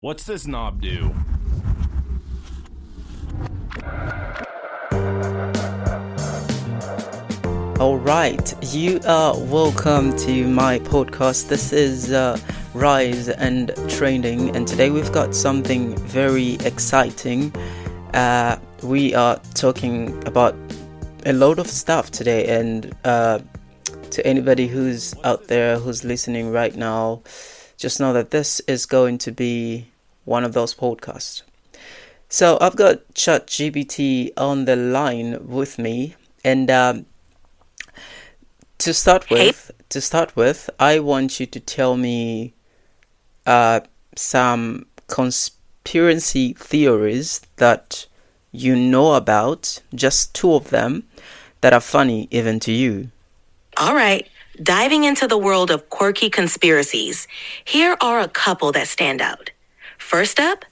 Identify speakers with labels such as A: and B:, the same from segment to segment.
A: What's this knob do?
B: All right, you are welcome to my podcast. This is Rise and Training, and today we've got something very exciting. We are talking about a lot of stuff today, and to anybody who's out there who's listening right now, just know that this is going to be one of those podcasts. So I've got ChatGPT on the line with me, and to start with, I want you to tell me some conspiracy theories that you know about, just two of them, that are funny even to you.
C: All right, diving into the world of quirky conspiracies, here are a couple that stand out. First up,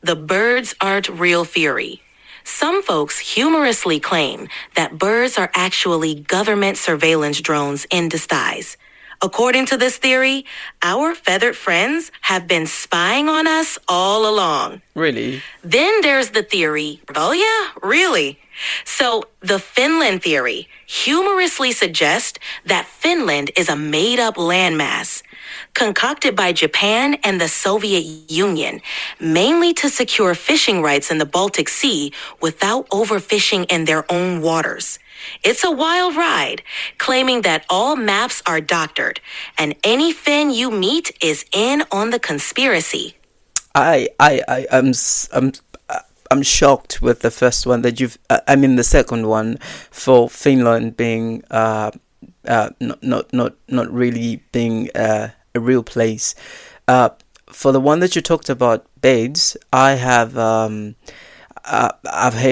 C: the birds aren't real theory. Some folks humorously claim that birds are actually government surveillance drones in disguise. According to this theory, our feathered friends have been spying on us all along.
B: Really?
C: Then there's the theory, oh yeah, really? So the Finland theory humorously suggests that Finland is a made-up landmass concocted by Japan and the Soviet Union, mainly to secure fishing rights in the Baltic Sea without overfishing in their own waters. It's a wild ride, claiming that all maps are doctored, and any Finn you meet is in on the conspiracy.
B: I'm shocked with the first one that the second one for Finland being not really being a real place. For the one that you talked about, Bades, I've heard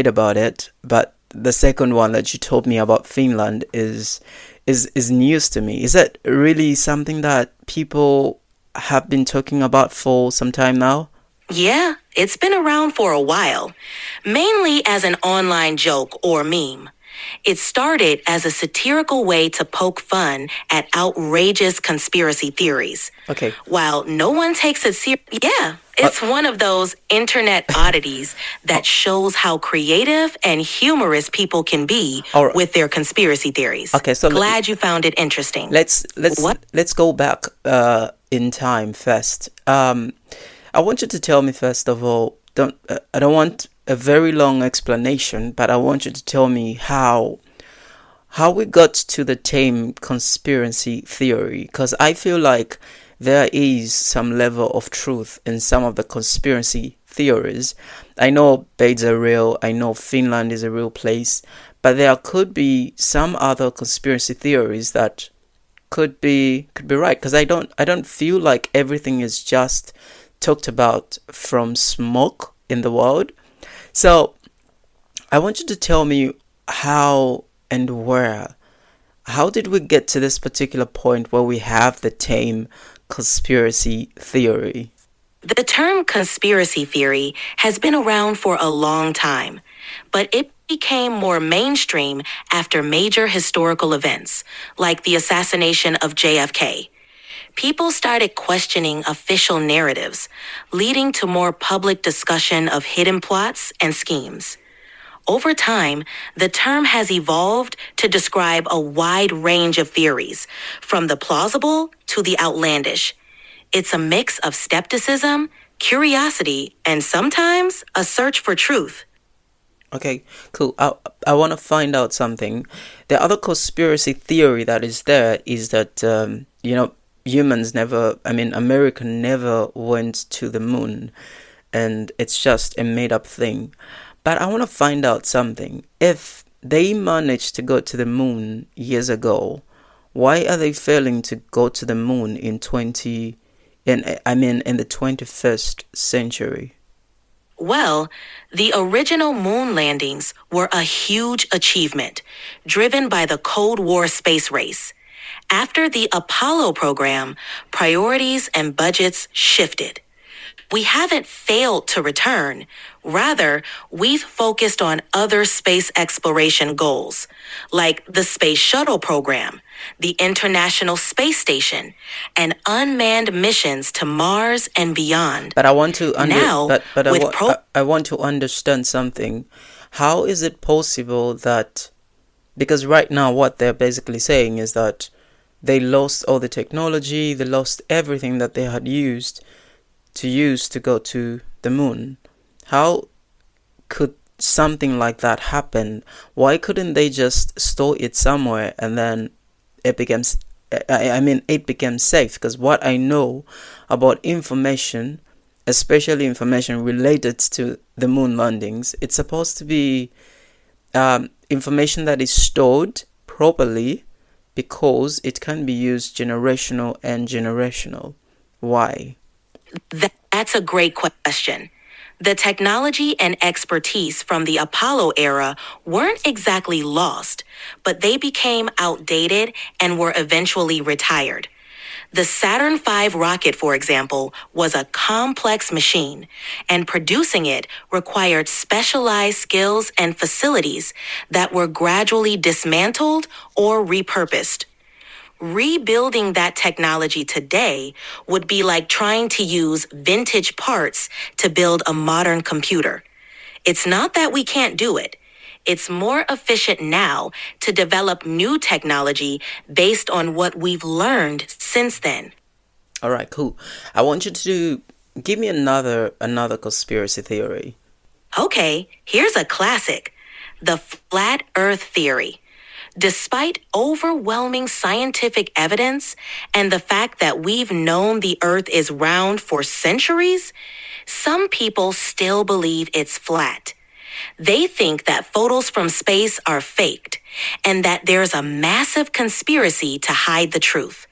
B: about it, but the second one that you told me about Finland is news to me. Is that really something that people have been talking about for some time now?
C: Yeah, it's been around for a while, mainly as an online joke or meme. It started as a satirical way to poke fun at outrageous conspiracy theories.
B: Okay.
C: While no one takes it it's one of those internet oddities that shows how creative and humorous people can be with their conspiracy theories.
B: Okay, so
C: glad you found it interesting.
B: Let's go back in time first. I want you to tell me first of all. I don't want a very long explanation, but I want you to tell me how we got to the term conspiracy theory, because I feel like there is some level of truth in some of the conspiracy theories. I know Bades are real. I know Finland is a real place, but there could be some other conspiracy theories that could be right, because I don't feel like everything is just talked about from smoke in the world. So I want you to tell me how and where. How did we get to this particular point where we have the term conspiracy theory?
C: The term conspiracy theory has been around for a long time, but it became more mainstream after major historical events, like the assassination of JFK. People started questioning official narratives, leading to more public discussion of hidden plots and schemes. Over time, the term has evolved to describe a wide range of theories, from the plausible to the outlandish. It's a mix of skepticism, curiosity, and sometimes a search for truth.
B: Okay, cool. I want to find out something. The other conspiracy theory that is there is that, America never went to the moon, and it's just a made-up thing. But I want to find out something. If they managed to go to the moon years ago, why are they failing to go to the moon in the 21st century?
C: Well, the original moon landings were a huge achievement, driven by the Cold War space race. After the Apollo program, priorities and budgets shifted. We haven't failed to return. Rather, we've focused on other space exploration goals, like the Space Shuttle program, the International Space Station, and unmanned missions to Mars and beyond.
B: But I want to
C: Now, with
B: I want to understand something. How is it possible that, because right now what they're basically saying is that they lost all the technology, they lost everything that they had used to go to the moon. How could something like that happen? Why couldn't they just store it somewhere and then it becomes it became safe? Because what I know about information, especially information related to the moon landings, it's supposed to be information that is stored properly because it can be used generational and generational. Why?
C: That's a great question. The technology and expertise from the Apollo era weren't exactly lost, but they became outdated and were eventually retired. The Saturn V rocket, for example, was a complex machine, and producing it required specialized skills and facilities that were gradually dismantled or repurposed. Rebuilding that technology today would be like trying to use vintage parts to build a modern computer. It's not that we can't do it. It's more efficient now to develop new technology based on what we've learned since then.
B: All right, cool. I want you to give me another conspiracy theory.
C: Okay, here's a classic. The flat earth theory. Despite overwhelming scientific evidence and the fact that we've known the earth is round for centuries, some people still believe it's flat. They think that photos from space are faked and that there's a massive conspiracy to hide the truth.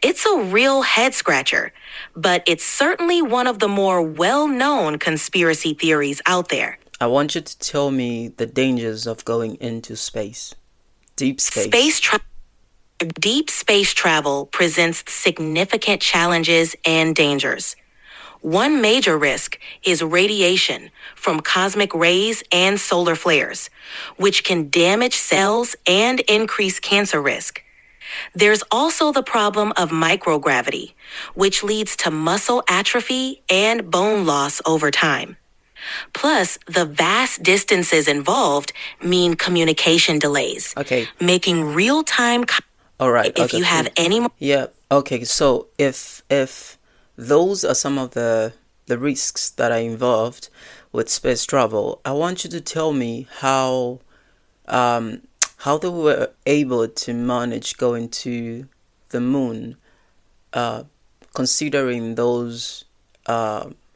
C: It's a real head scratcher, but it's certainly one of the more well-known conspiracy theories out there.
B: I want you to tell me the dangers of going into space. Deep space.
C: Deep space travel presents significant challenges and dangers. One major risk is radiation from cosmic rays and solar flares, which can damage cells and increase cancer risk. There's also the problem of microgravity, which leads to muscle atrophy and bone loss over time. Plus, the vast distances involved mean communication delays,
B: Okay.
C: making real-time.
B: All right.
C: If
B: okay,
C: you have
B: cool.
C: any more.
B: Yeah. Okay. So if those are some of the risks that are involved with space travel, I want you to tell me how they were able to manage going to the moon, considering those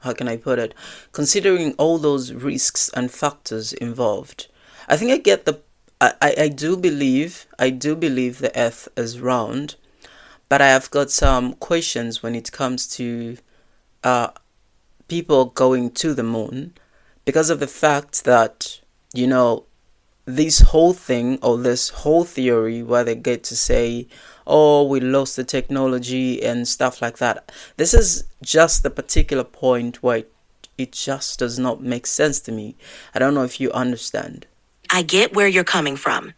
B: how can I put it? Considering all those risks and factors involved. I think I get the I do believe the earth is round, but I have got some questions when it comes to people going to the moon, because of the fact that, this whole thing, or this whole theory where they get to say, oh, we lost the technology and stuff like that. This is just the particular point where it just does not make sense to me. I don't know if you understand.
C: I get where you're coming from.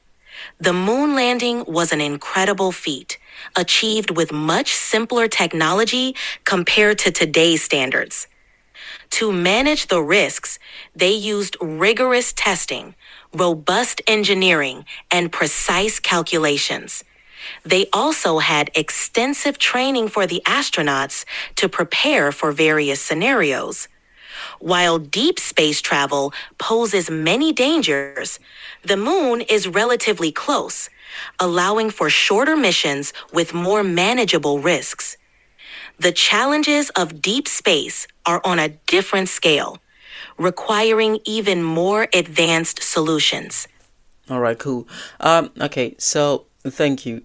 C: The moon landing was an incredible feat, achieved with much simpler technology compared to today's standards. To manage the risks, they used rigorous testing, robust engineering, and precise calculations. They also had extensive training for the astronauts to prepare for various scenarios. While deep space travel poses many dangers, the moon is relatively close, allowing for shorter missions with more manageable risks. The challenges of deep space are on a different scale, requiring even more advanced solutions.
B: All right, cool. Okay, so thank you.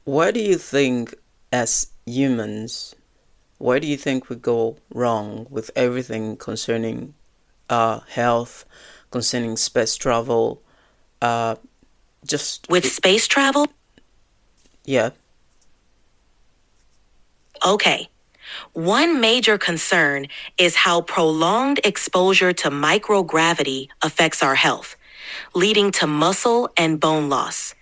B: Where do you think, as humans, where do you think we go wrong with everything concerning health, concerning space travel,
C: With space travel?
B: Yeah.
C: Okay. One major concern is how prolonged exposure to microgravity affects our health, leading to muscle and bone loss.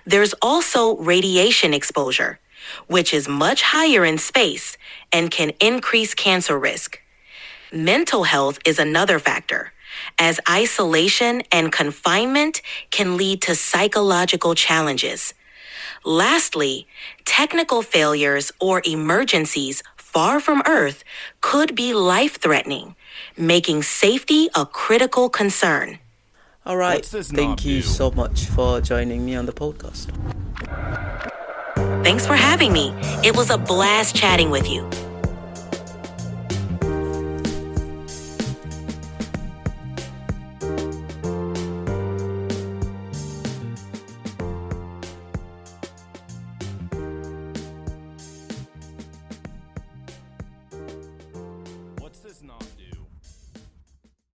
C: There's also radiation exposure, which is much higher in space and can increase cancer risk. Mental health is another factor, as isolation and confinement can lead to psychological challenges. Lastly, technical failures or emergencies far from Earth could be life-threatening, making safety a critical concern.
B: All right. Thank you so much for joining me on the podcast.
C: Thanks for having me. It was a blast chatting with you.